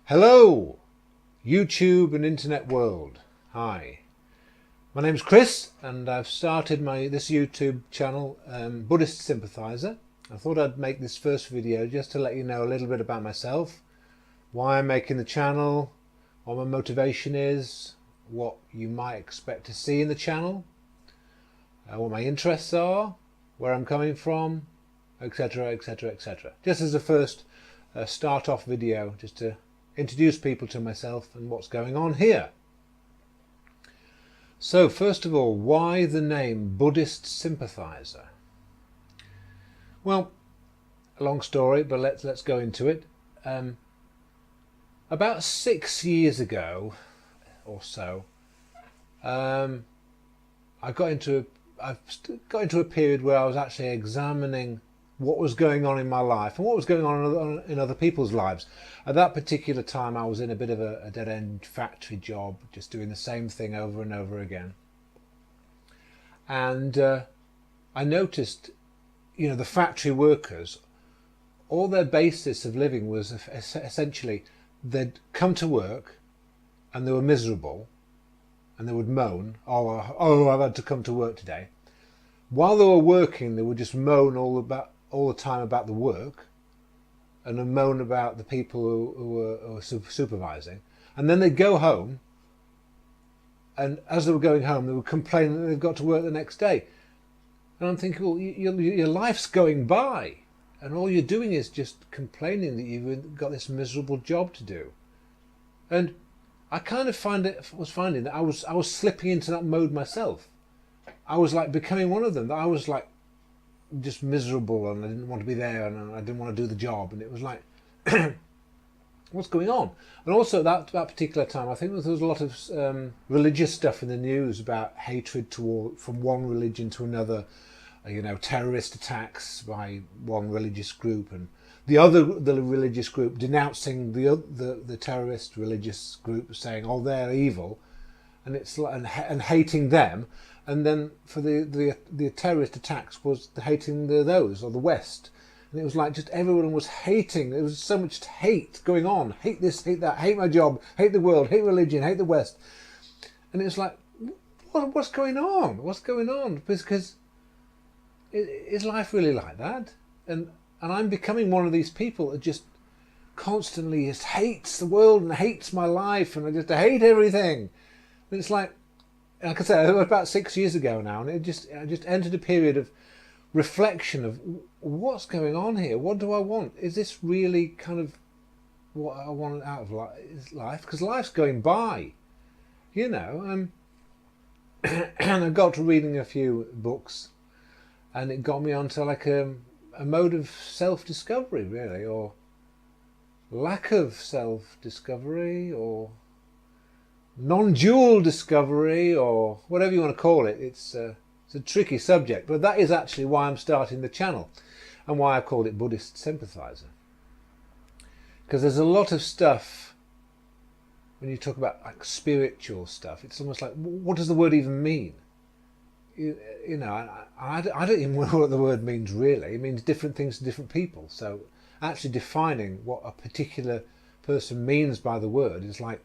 Hello, YouTube and internet world. Hi, my name's Chris, and I've started this YouTube channel, Buddhist Sympathizer. I thought I'd make this first video just to let you know a little bit about myself, why I'm making the channel, what my motivation is, what you might expect to see in the channel, what my interests are, where I'm coming from, etc, etc, etc. Just as a first start-off video, just to introduce people to myself and what's going on here. So first of all, why the name Buddhist Sympathizer? Well, a long story, but let's go into it. About 6 years ago or so, I got into a period where I was actually examining what was going on in my life and what was going on in other people's lives. At that particular time, I was in a bit of a dead-end factory job, just doing the same thing over and over again. And I noticed, the factory workers, all their basis of living was essentially they'd come to work and they were miserable and they would moan, oh, I've had to come to work today. While they were working, they would just moan all the time about the work, and then moan about the people who were supervising, and then they'd go home, and as they were going home they would complain that they've got to work the next day. And I'm thinking, well, your life's going by and all you're doing is just complaining that you've got this miserable job to do. And I kind of was finding that I was slipping into that mode myself. I was like becoming one of them, that I was like just miserable and I didn't want to be there and I didn't want to do the job, and it was like what's going on? And also at that particular time, I think there was a lot of religious stuff in the news about hatred from one religion to another, terrorist attacks by one religious group and the religious group denouncing the terrorist religious group, saying, oh, they're evil, and it's like, and hating them. And then for the terrorist attacks was hating those, or the West. And it was like just everyone was hating. There was so much hate going on. Hate this, hate that, hate my job, hate the world, hate religion, hate the West. And it's like, what's going on? What's going on? Because is life really like that? And I'm becoming one of these people that just constantly just hates the world and hates my life, and I hate everything. And it's like I said, it was about 6 years ago now, and I just entered a period of reflection of what's going on here. What do I want? Is this really kind of what I want out of life? Because life's going by, and I got to reading a few books, and it got me onto like a mode of self-discovery, really, or lack of self-discovery, or non-dual discovery, or whatever you want to call it. It's a tricky subject, but that is actually why I'm starting the channel and why I called it Buddhist Sympathizer. Because there's a lot of stuff, when you talk about like spiritual stuff, it's almost like, what does the word even mean? I don't even know what the word means really. It means different things to different people. So actually defining what a particular person means by the word is like,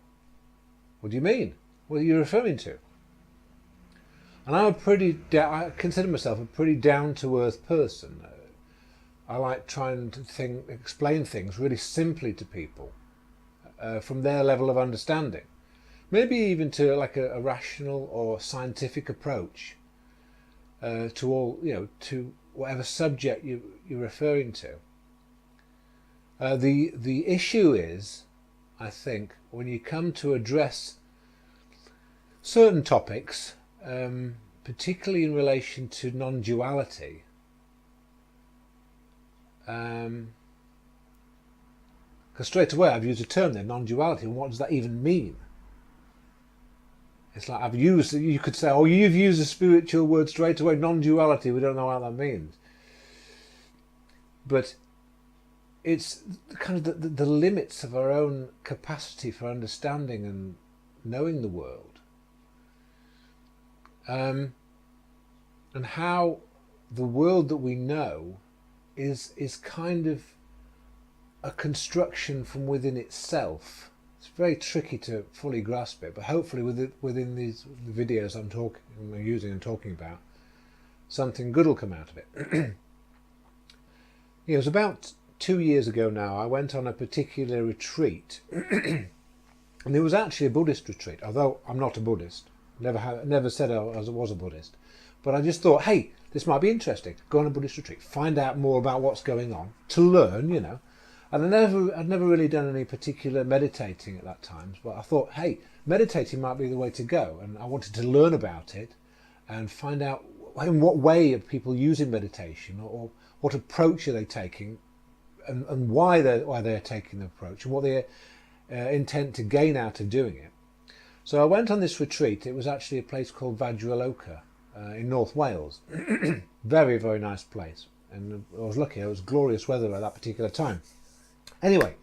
what do you mean? What are you referring to? And I consider myself a pretty down-to-earth person. I like trying to explain things really simply to people from their level of understanding. Maybe even to like a rational or scientific approach to all, to whatever subject you're referring to. The issue is, I think, when you come to address certain topics, particularly in relation to non-duality, because straight away I've used a term there, non-duality, and what does that even mean? It's like you could say, oh, you've used a spiritual word straight away, non-duality, we don't know what that means. But it's kind of the limits of our own capacity for understanding and knowing the world, and how the world that we know is kind of a construction from within itself. It's very tricky to fully grasp it, but hopefully within these videos I'm using and talking about, something good will come out of it. It was about 2 years ago now. I went on a particular retreat, and it was actually a Buddhist retreat. Although I'm not a Buddhist, never said I was a Buddhist, but I just thought, hey, this might be interesting. Go on a Buddhist retreat, find out more about what's going on, to learn, you know. And I'd never really done any particular meditating at that time, but I thought, hey, meditating might be the way to go, and I wanted to learn about it and find out in what way are people using meditation, or what approach are they taking, and why they're taking the approach, and what they intend to gain out of doing it. So I went on this retreat. It was actually a place called Vajraloka in North Wales. Very, very nice place, and I was lucky. It was glorious weather at that particular time. Anyway,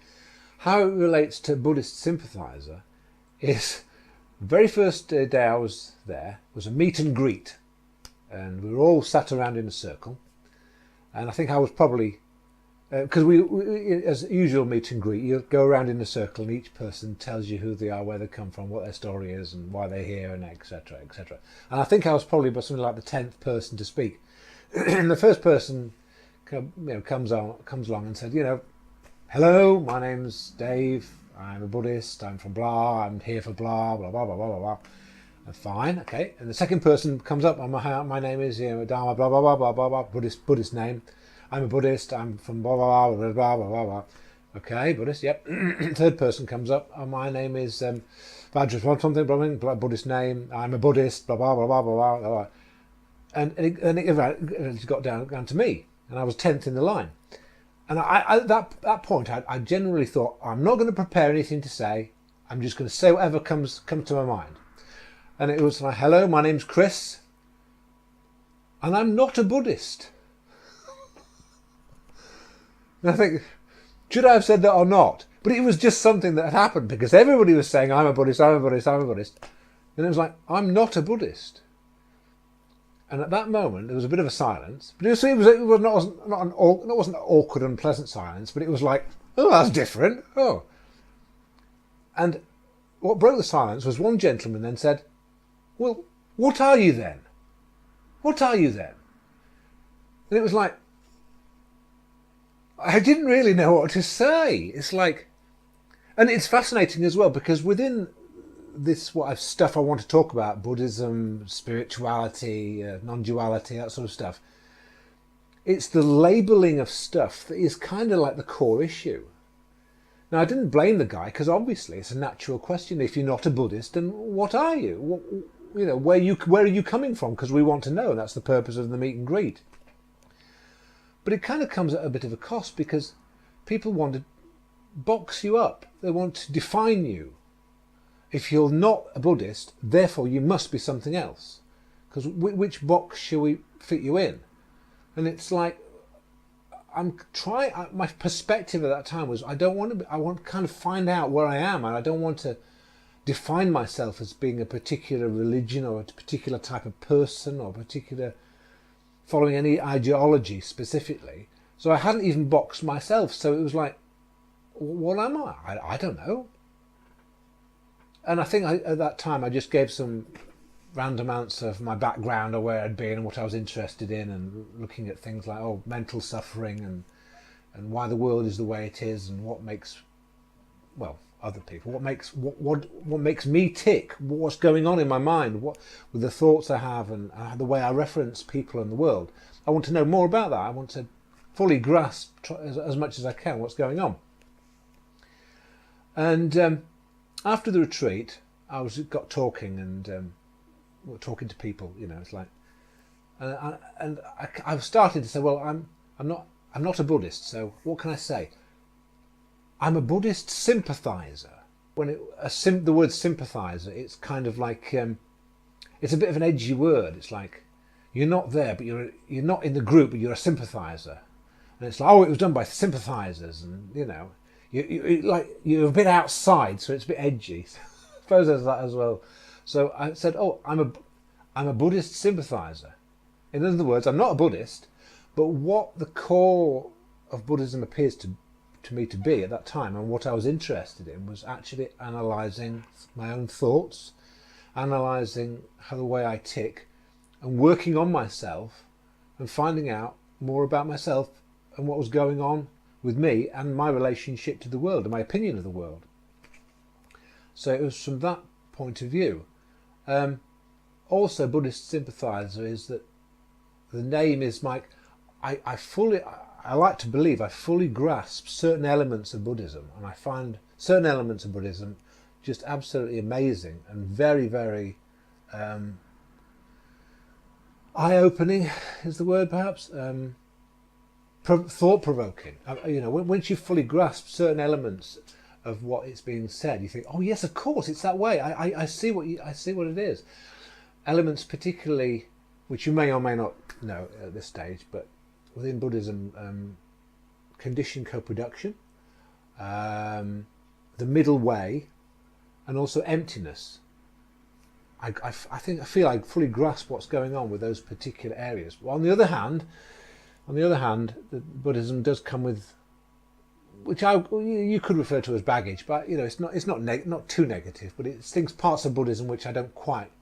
how it relates to Buddhist Sympathizer is the very first day I was there was a meet and greet, and we were all sat around in a circle, and I think I was probably, because we, as usual meet and greet, you go around in a circle and each person tells you who they are, where they come from, what their story is, and why they're here, and etc, etc. And I think I was probably something like the 10th person to speak. And the first person comes along and said, hello, my name's Dave, I'm a Buddhist, I'm from blah, I'm here for blah, blah, blah, blah, blah, blah. And fine, okay. And the second person comes up, my name is Dharma, blah, blah, blah, blah, blah, blah, Buddhist name. I'm a Buddhist, I'm from blah, blah, blah, blah, blah, blah, blah. Okay, Buddhist, yep. Third person comes up, my name is Vajra, something, blah, Buddhist name, I'm a Buddhist, blah, blah, blah, blah, blah, blah. And it got down to me, and I was 10th in the line. And at that point, I generally thought, I'm not going to prepare anything to say. I'm just going to say whatever comes to my mind. And it was like, hello, my name's Chris, and I'm not a Buddhist. And I think, should I have said that or not? But it was just something that had happened, because everybody was saying, I'm a Buddhist, I'm a Buddhist, I'm a Buddhist. And it was like, I'm not a Buddhist. And at that moment, there was a bit of a silence. But it wasn't an awkward, unpleasant silence, but it was like, oh, that's different. Oh. And what broke the silence was one gentleman then said, well, what are you then? What are you then? And it was like, I didn't really know what to say. It's like, and it's fascinating as well, because within this stuff I want to talk about, Buddhism, spirituality, non-duality, that sort of stuff, it's the labelling of stuff that is kind of like the core issue. Now, I didn't blame the guy, because obviously it's a natural question. If you're not a Buddhist, then what are you? Where are you coming from? Because we want to know. That's the purpose of the meet and greet. But it kind of comes at a bit of a cost, because people want to box you up. They want to define you. If you're not a Buddhist, therefore you must be something else. Because which box shall we fit you in? And it's like, my perspective at that time was, I want to kind of find out where I am, and I don't want to define myself as being a particular religion or a particular type of person or following any ideology specifically. So I hadn't even boxed myself. So it was like, what am I? I don't know. And I think at that time I just gave some random answer of my background or where I'd been and what I was interested in, and looking at things like mental suffering and why the world is the way it is, and what makes other people, what makes me tick, what's going on in my mind, what with the thoughts I have, and the way I reference people in the world. I want to know more about that. I want to fully grasp as much as I can what's going on. And after the retreat, I got talking and talking to people. It's like, and I was starting to say, well, I'm not a Buddhist, so what can I say? I'm a Buddhist sympathizer. The word sympathizer, it's kind of like, it's a bit of an edgy word. It's like, you're not there, but you're not in the group, but you're a sympathizer. And it's like, it was done by sympathizers, and you're a bit outside, so it's a bit edgy. I suppose there's that as well. So I said, I'm a Buddhist sympathizer. In other words, I'm not a Buddhist, but what the core of Buddhism appears to to me to be at that time, and what I was interested in was actually analysing my own thoughts, analysing how the way I tick, and working on myself and finding out more about myself and what was going on with me and my relationship to the world and my opinion of the world. So it was from that point of view. Also, Buddhist Sympathizer is that the name is I like to believe I fully grasp certain elements of Buddhism, and I find certain elements of Buddhism just absolutely amazing and very, very eye-opening is the word, perhaps. Thought-provoking. Once you fully grasp certain elements of what is being said, you think, oh yes, of course, it's that way. I see what it is. Elements particularly, which you may or may not know at this stage, but within Buddhism, conditioned co-production, the middle way, and also emptiness. I feel I fully grasp what's going on with those particular areas. Well, on the other hand, Buddhism does come with, which you could refer to as baggage, but it's not too negative. But it's parts of Buddhism which I don't quite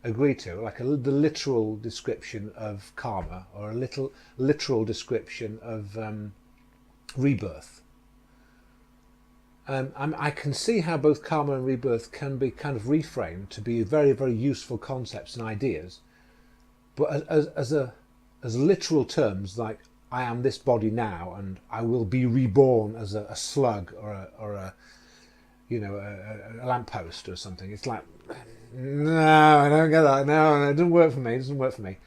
agree to, like the literal description of karma, or a literal description of rebirth. I can see how both karma and rebirth can be kind of reframed to be very, very useful concepts and ideas, but as literal terms, like I am this body now and I will be reborn as a slug or a lamppost or something. It's like, no, I don't get that. No, it doesn't work for me. It doesn't work for me.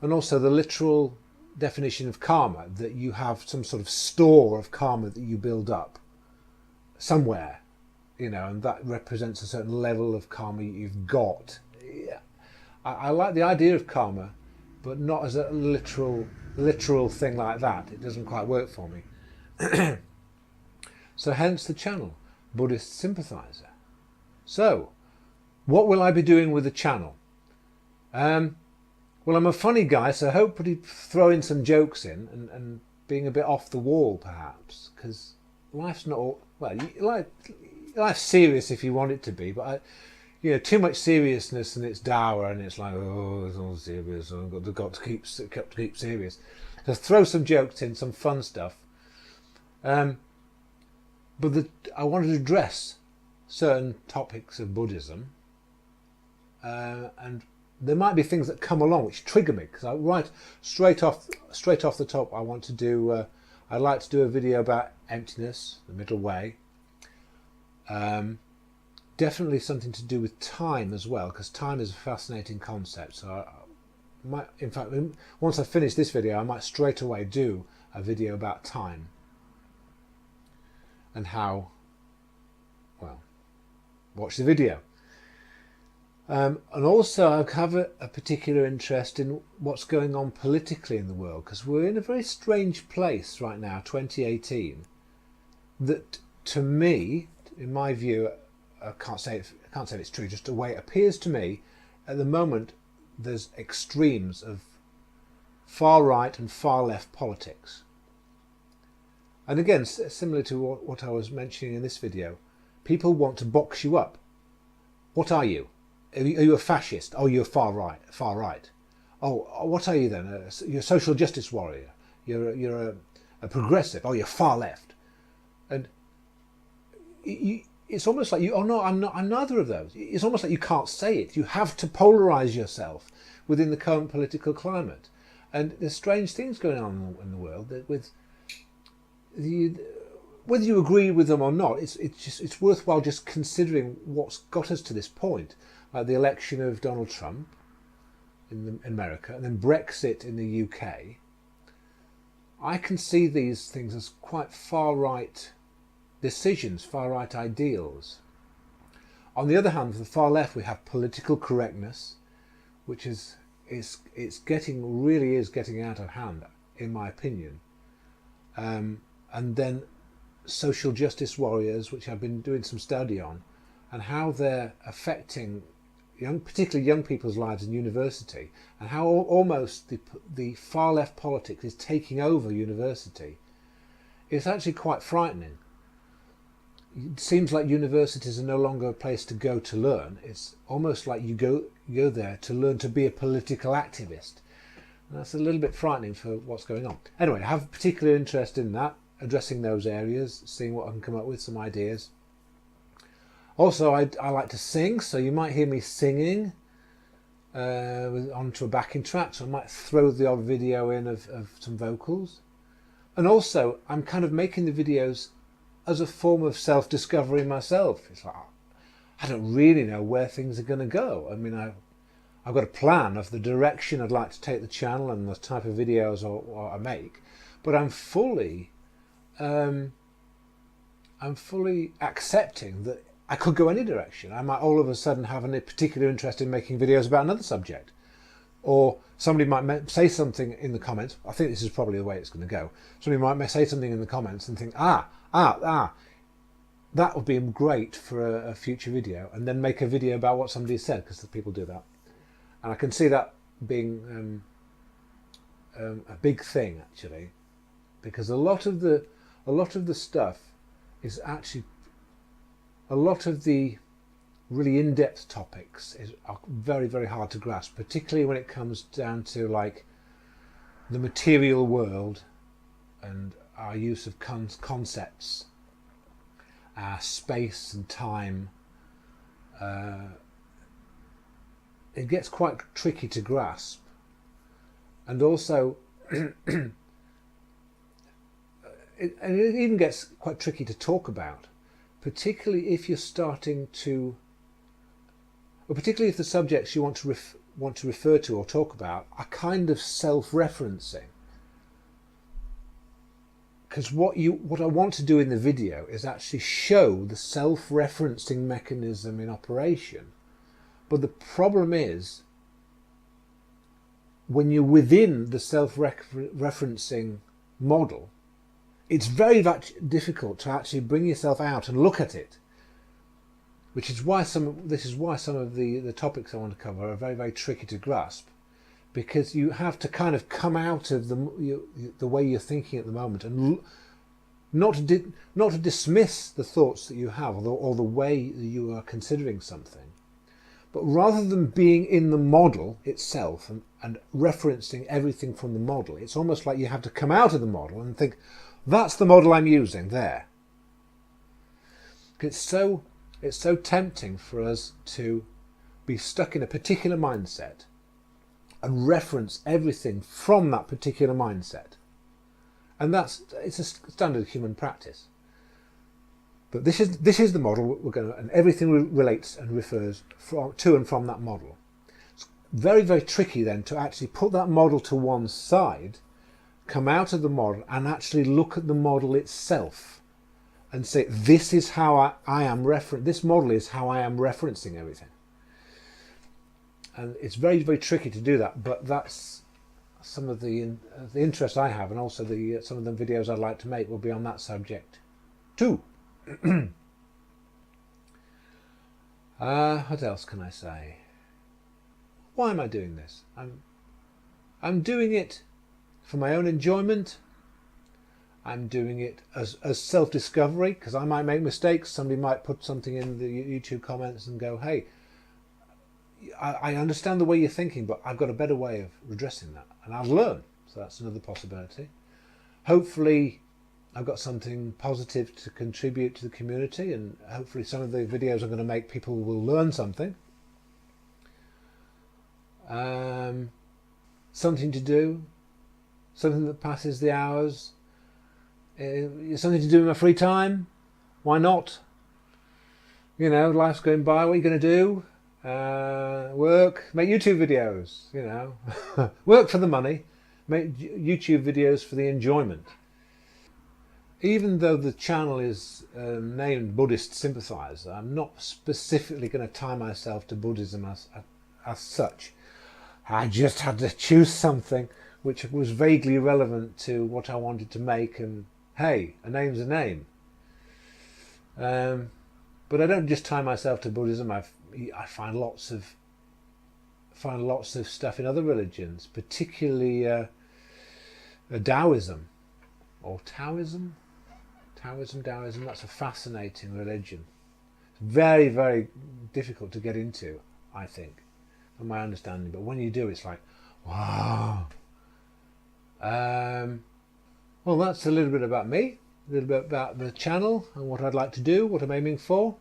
And also the literal definition of karma, that you have some sort of store of karma that you build up somewhere, and that represents a certain level of karma you've got. Yeah. I like the idea of karma, but not as a literal thing like that. It doesn't quite work for me. So hence the channel, Buddhist Sympathizer. So, what will I be doing with the channel? Well, I'm a funny guy, so hopefully throwing some jokes in and being a bit off the wall, perhaps, because life's not all, well, life's serious if you want it to be, but too much seriousness and it's dour and it's like, oh, it's all serious, I've got to keep serious. So throw some jokes in, some fun stuff. But I wanted to address certain topics of Buddhism, and there might be things that come along which trigger me, because I write straight off the top. I'd like to do a video about emptiness, the middle way. Definitely something to do with time as well, because time is a fascinating concept. So in fact, once I finish this video, I might straight away do a video about time and how. Well, watch the video. And also I have a particular interest in what's going on politically in the world, because we're in a very strange place right now, 2018, that to me, in my view, I can't say if it's true, just the way it appears to me, at the moment there's extremes of far right and far left politics. And again, similar to what I was mentioning in this video, people want to box you up. What are you? Are you a fascist? Oh, you're far right. Oh, what are you then? You're a social justice warrior. You're a progressive. Oh, you're far left. And it's almost like you. Oh no, I'm not. I'm neither of those. It's almost like you can't say it. You have to polarize yourself within the current political climate. And there's strange things going on in the world that whether you agree with them or not, it's worthwhile just considering what's got us to this point. Like the election of Donald Trump in America, and then Brexit in the UK. I can see these things as quite far-right decisions, far-right ideals. On the other hand, for the far left, we have political correctness, which is getting out of hand, in my opinion. And then social justice warriors, which I've been doing some study on, and how they're affecting particularly young people's lives in university, and how almost the far left politics is taking over university it's actually quite frightening. It seems like universities are no longer a place to go to learn. It's almost like you go there to learn to be a political activist. And that's a little bit frightening for what's going on. Anyway, I have a particular interest in that, addressing those areas, seeing what I can come up with, some ideas. Also, I like to sing, so you might hear me singing onto a backing track, so I might throw the odd video in of some vocals. And also, I'm kind of making the videos as a form of self-discovery myself. It's like, I don't really know where things are going to go. I mean, I've got a plan of the direction I'd like to take the channel and the type of videos I make, but I'm fully accepting that I could go any direction. I might all of a sudden have a particular interest in making videos about another subject. Or somebody might say something in the comments. I think this is probably the way it's going to go. Somebody might say something in the comments and think, that would be great for a future video, and then make a video about what somebody said, because people do that. And I can see that being a big thing, actually, because a lot of the stuff is actually, a lot of the really in-depth topics are very, very hard to grasp, particularly when it comes down to like the material world and our use of concepts, our space and time. It gets quite tricky to grasp, and also it even gets quite tricky to talk about, particularly if you're starting to, or particularly if the subjects you want to refer to or talk about are kind of self-referencing. Because what I want to do in the video is actually show the self-referencing mechanism in operation. But the problem is, when you're within the self-referencing model, it's very much difficult to actually bring yourself out and look at it. Which is why some of the topics I want to cover are very, very tricky to grasp, because you have to kind of come out of the way you're thinking at the moment, and not to dismiss the thoughts that you have, or the way that you are considering something, but rather than being in the model itself and referencing everything from the model, it's almost like you have to come out of the model and think, that's the model I'm using there. It's so tempting for us to be stuck in a particular mindset and reference everything from that particular mindset. And it's a standard human practice. But this is the model we're going to, and everything relates and refers to and from that model. It's very, very tricky then to actually put that model to one side, come out of the model and actually look at the model itself and say, this is how this model is how I am referencing everything. And it's very, very tricky to do that, but that's some of the interest I have, and also some of the videos I'd like to make will be on that subject too. What else can I say? Why am I doing this? I'm doing it for my own enjoyment. I'm doing it as self-discovery, because I might make mistakes. Somebody might put something in the YouTube comments and go, hey, I understand the way you're thinking, but I've got a better way of redressing that, and I'll learn. So that's another possibility. Hopefully I've got something positive to contribute to the community, and hopefully some of the videos I'm going to make, people will learn something. Something to do, something that passes the hours, something to do in my free time. Why not? You know, life's going by, what are you going to do? Work, make YouTube videos, you know. Work for the money, make YouTube videos for the enjoyment. Even though the channel is named Buddhist Sympathizer, I'm not specifically going to tie myself to Buddhism as such. I just had to choose something which was vaguely relevant to what I wanted to make, and hey, a name's a name. But I don't just tie myself to Buddhism. I find lots of stuff in other religions, particularly Taoism or Taoism. Taoism, that's a fascinating religion. It's very, very difficult to get into, I think, from my understanding. But when you do, it's like, wow. Well, that's a little bit about me, a little bit about the channel and what I'd like to do, what I'm aiming for.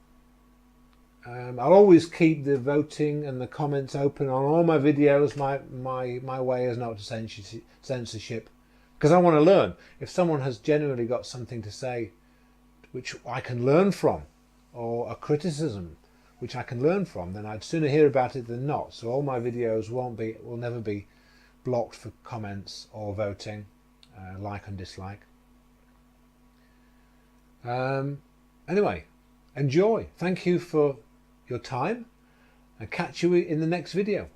I'll always keep the voting and the comments open on all my videos. My way is not to censorship, because I want to learn. If someone has genuinely got something to say which I can learn from, or a criticism which I can learn from, then I'd sooner hear about it than not. So all my videos will never be blocked for comments or voting, like and dislike. Anyway, enjoy. Thank you for your time, and catch you in the next video.